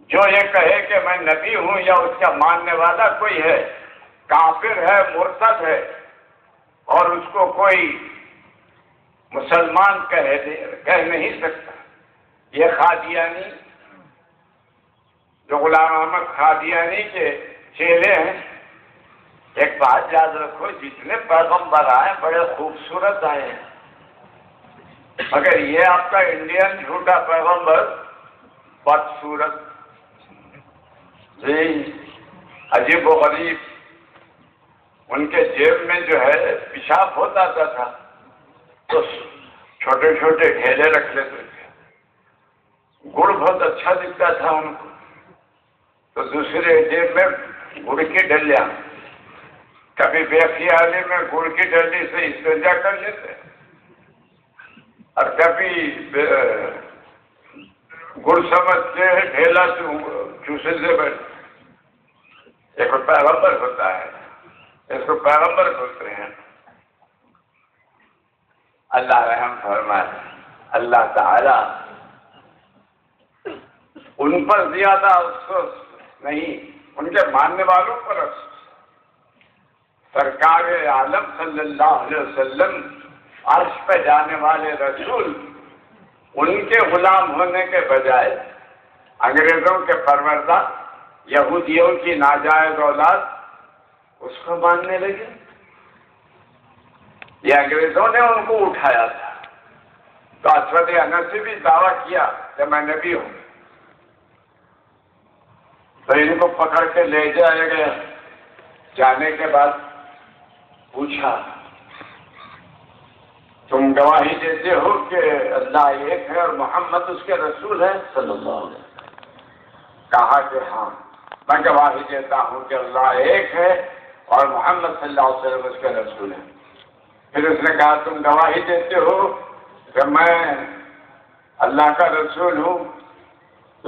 جو یہ کہے کہ میں نبی ہوں یا اس کا ماننے والا کوئی ہے، کافر ہے، مرتد ہے، اور اس کو کوئی مسلمان کہہ نہیں سکتا۔ یہ قادیانی، جو غلام احمد قادیانی کے چیلے ہیں، ایک بات یاد رکھو، جتنے پیغمبر آئے بڑے خوبصورت آئے ہیں، مگر یہ آپ کا انڈین جھوٹا پیغمبر بدصورت، جی عجیب و غریب۔ ان کے جیب میں جو ہے پیشاب ہوتا تھا تو چھوٹے چھوٹے ڈھیلے رکھ لیتے تھے، گڑ بہت اچھا دکھتا تھا ان کو تو دوسرے جیب میں گڑ کی ڈلیاں، کبھی بے خیالی میں گڑ کی ڈلی سے استنجا کر لیتے، اور کبھی گڑ سمجھتے ڈھیلا چوسے سے بیٹھے۔ ایک پیغمبر ہوتا ہے، اس کو پیغمبر بولتے ہیں۔ اللہ رحم فرمائے، اللہ تعالی ان پر زیادہ افسوس نہیں، ان کے ماننے والوں پر افسوس۔ سرکار عالم صلی اللہ علیہ وسلم عرش پہ جانے والے رسول، ان کے غلام ہونے کے بجائے انگریزوں کے پروردہ یہودیوں کی ناجائز اولاد اس کو ماننے لگے۔ یہ انگریزوں نے ان کو اٹھایا تھا، تو اسود انس سے بھی دعویٰ کیا کہ میں نبی ہوں، تو ان کو پکڑ کے لے جایا گیا۔ جانے کے بعد پوچھا تم گواہی دیتے ہو کہ اللہ ایک ہے اور محمد اس کے رسول ہے صلی اللہ علیہ وسلم؟ کہا کہ ہاں، میں گواہی دیتا ہوں کہ اللہ ایک ہے اور محمد صلی اللہ علیہ وسلم اس کے رسول ہے۔ پھر اس نے کہا تم گواہی دیتے ہو کہ میں اللہ کا رسول ہوں؟ تو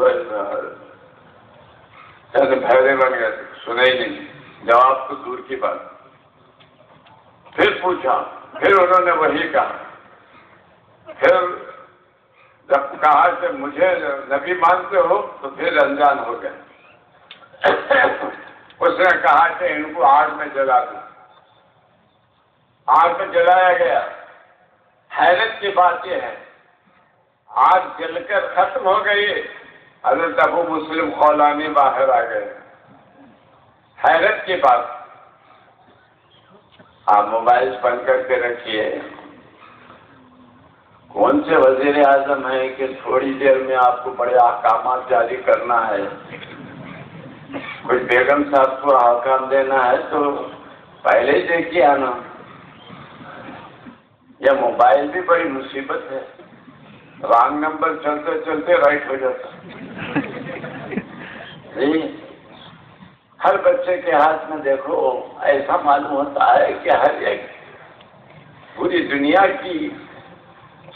ایسے بھیرے بن گئے، سنے ہی نہیں، جواب تو دور کی بات۔ پھر پوچھا، پھر انہوں نے وہی کہا۔ پھر جب کہا کہ مجھے نبی مانتے ہو تو پھر انجان ہو گئے۔ اس نے کہا کہ ان کو آگ میں جلا دو۔ آگ میں جلایا گیا۔ حیرت کی بات یہ ہے، آگ جل کر ختم ہو گئی، حضرت ابو مسلم خولانی باہر آ گئے۔ حیرت کی بات، آپ موبائل بند کر کے رکھیے۔ کون سے وزیر اعظم ہیں کہ تھوڑی دیر میں آپ کو بڑے احکامات جاری کرنا ہے؟ کوئی بیگم صاحب کو احکام دینا ہے تو پہلے ہی دیکھیے آنا۔ یہ موبائل بھی بڑی مصیبت ہے، رانگ نمبر چلتے چلتے رائٹ ہو جاتا۔ جی ہر بچے کے ہاتھ میں دیکھو، ایسا معلوم ہوتا ہے کہ ہر ایک پوری دنیا کی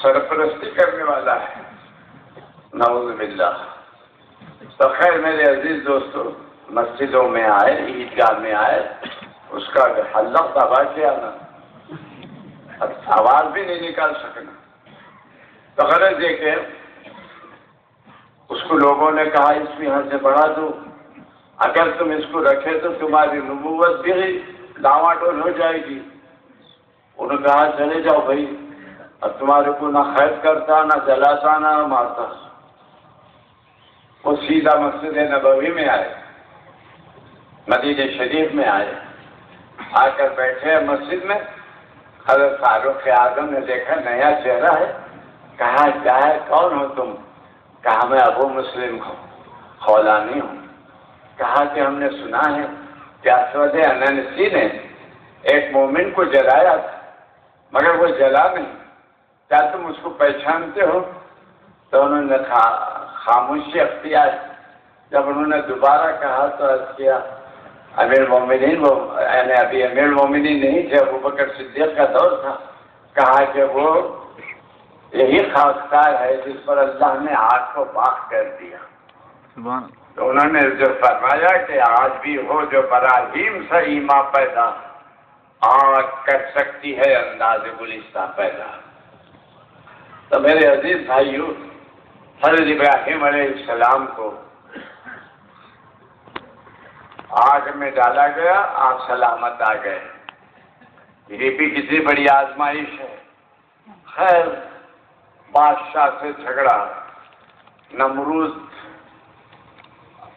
سرپرستی کرنے والا ہے، نعوذ باللہ۔ تو خیر میرے عزیز دوستو، مسجدوں میں آئے، عیدگاہ میں آئے، اس کا حلق دبا کے آنا، آواز بھی نہیں نکال سکنا۔ تو غرض یہ کہ اس کو لوگوں نے کہا اس کو یہاں سے بڑھا دو، اگر تم اس کو رکھے تو تمہاری نبوت بھی ڈاواڈول ہو جائے گی۔ انہوں نے کہا چلے جاؤ بھائی، اب تمہارے کو نہ قید کرتا، نہ جلاتا، نہ مارتا۔ وہ سیدھا مسجد نبوی میں آئے، مدینہ شریف میں آئے، آ کر بیٹھے مسجد میں۔ حضرت فاروق اعظم نے دیکھا نیا چہرہ ہے، کہا کیا ہے، کون ہو تم؟ کہا میں ابو مسلم خولانی ہوں۔ کہا کہ ہم نے سنا ہے کہ اسود انسی نے ایک مومن کو جلایا تھا مگر وہ جلا نہیں، کیا تم اس کو پہچانتے ہو؟ تو انہوں نے خاموشی اختیار۔ جب انہوں نے دوبارہ کہا تو عرض کیا امیر المومنین، وہ یعنی ابھی امیر المومنین نہیں تھے، ابو بکر صدیق کا دور تھا۔ کہا کہ وہ یہی خاص ہے جس پر اللہ نے آگ کو پاک کر دیا۔ تو انہوں نے جو فرمایا کہ آج بھی ہو جو براہیم سے ایمان پیدا، آگ کر سکتی ہے انداز گلستہ پیدا۔ تو میرے عزیز بھائیو، حضرت ابراہیم علیہ السلام کو آگ میں ڈالا گیا، آپ سلامت آ گئے۔ یہ بھی کتنی بڑی آزمائش ہے۔ خیر، بادشاہ سے جھگڑا، نمرود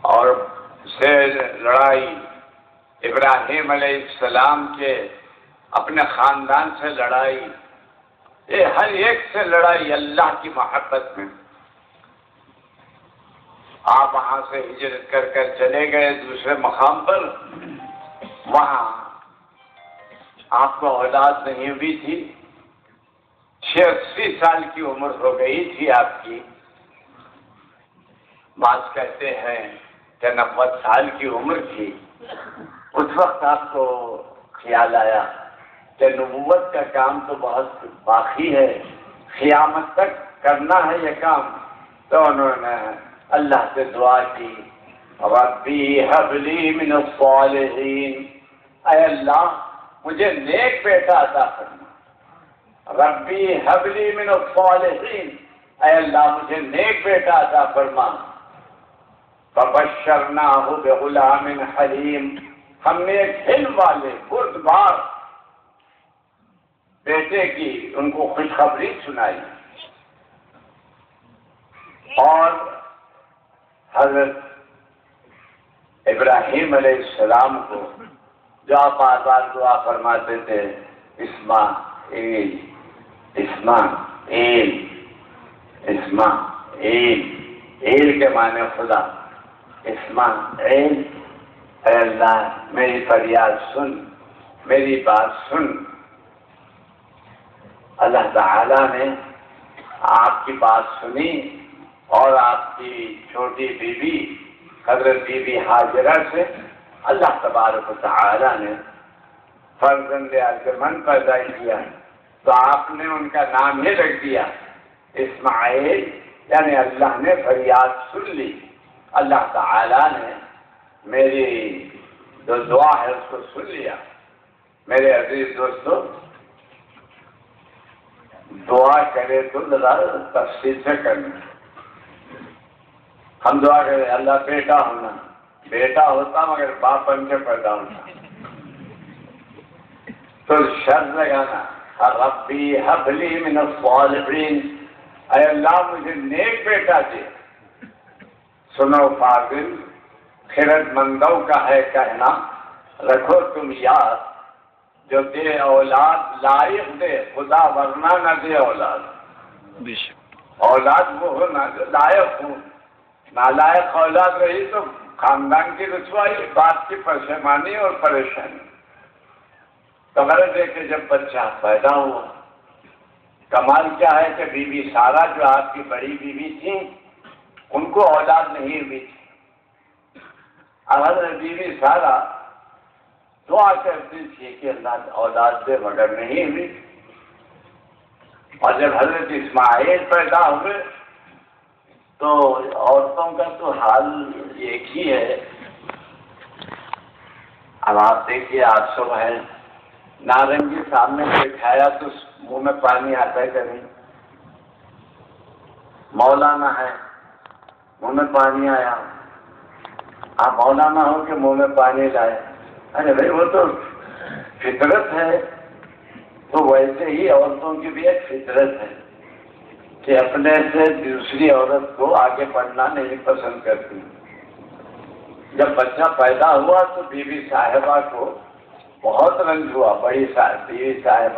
اور سے لڑائی، ابراہیم علیہ السلام کے اپنے خاندان سے لڑائی، یہ ہر ایک سے لڑائی اللہ کی محبت میں۔ آپ وہاں سے ہجرت کر کر چلے گئے دوسرے مقام پر، وہاں آپ کو اولاد نہیں ہوئی تھی، 86 سال کی عمر ہو گئی تھی آپ کی، بعض کہتے ہیں کہ 90 سال کی عمر تھی۔ اس وقت آپ کو خیال آیا کہ نبوت کا کام تو بہت باقی ہے، قیامت تک کرنا ہے یہ کام، تو انہوں نے اللہ سے دعا کی، ربی ہب لی من الصالحین، اے اللہ مجھے نیک بیٹا عطا فرما، ربی ہب لی من الصالحین، اے اللہ مجھے نیک بیٹا عطا فرما۔ فبشرناہ بغلام حلیم، ہم نے ایک حلم والے بردبار بیٹے کی ان کو خوشخبری سنائی، اور حضرت ابراہیم علیہ السلام کو جو آپ بار بار دعا فرماتے تھے، اسماعیل اسماعیل اسماعیل، ایل کے معنی خدا، اسماعیل، اے اللہ میری فریاد سن، میری بات سن۔ اللہ تعالی نے آپ کی بات سنی، اور آپ کی چھوٹی بیوی حضرت بی بی ہاجرہ سے اللہ تبارک و تعالی نے فرزند ارجمند پیدا کیا، تو آپ نے ان کا نام ہی رکھ دیا اسماعیل، یعنی اللہ نے فریاد سن لی، اللہ تعالی نے میری جو دعا ہے اس کو سن لیا۔ میرے عزیز دوستو، دعا کرے تو ذرا تفصیل سے کرنا۔ ہم دعا کریں اللہ بیٹا ہونا، بیٹا ہوتا مگر باپ بن کے پیدا ہونا، تو شرط لگانا ربی ہب لی من الصالحین، اے اللہ مجھے نیک بیٹا دے۔ سنو فاضل، خیرت مندوں کا ہے کہنا، رکھو تم یاد، جو دے اولاد لائق دے خدا، ورنہ نہ دے اولاد۔ اولاد وہ ہونا جو لائق ہو، نالائق اولاد رہی تو خاندان کی رسوائی، باپ کی پشیمانی اور پریشانی۔ خبر ہے کہ جب بچہ پیدا ہوا، کمال کیا ہے کہ بی بی سارا جو آپ کی بڑی بیوی تھی ان کو اولاد نہیں ہوئی تھی، حضرت بی بی سارا دعا کرتی تھی کہ اللہ اولاد دے، مگر نہیں ہوئی۔ اور جب حضرت اسماعیل پیدا ہوئے تو عورتوں کا تو حال ایک ہی ہے۔ اب آپ دیکھیے، آج صبح ہے نارنگی سامنے سے کھایا تو منہ میں پانی آتا ہے کبھی، مولانا ہے منہ میں پانی آیا، آپ مولانا ہو کہ منہ میں پانی لائے، ارے بھائی وہ تو فطرت ہے۔ تو ویسے ہی عورتوں کی بھی ایک فطرت ہے کہ اپنے سے دوسری عورت کو آگے بڑھنا نہیں پسند کرتی۔ جب بچہ پیدا ہوا تو بی بی صاحبہ کو بہت رنج ہوا، بڑی بیوی صاحبہ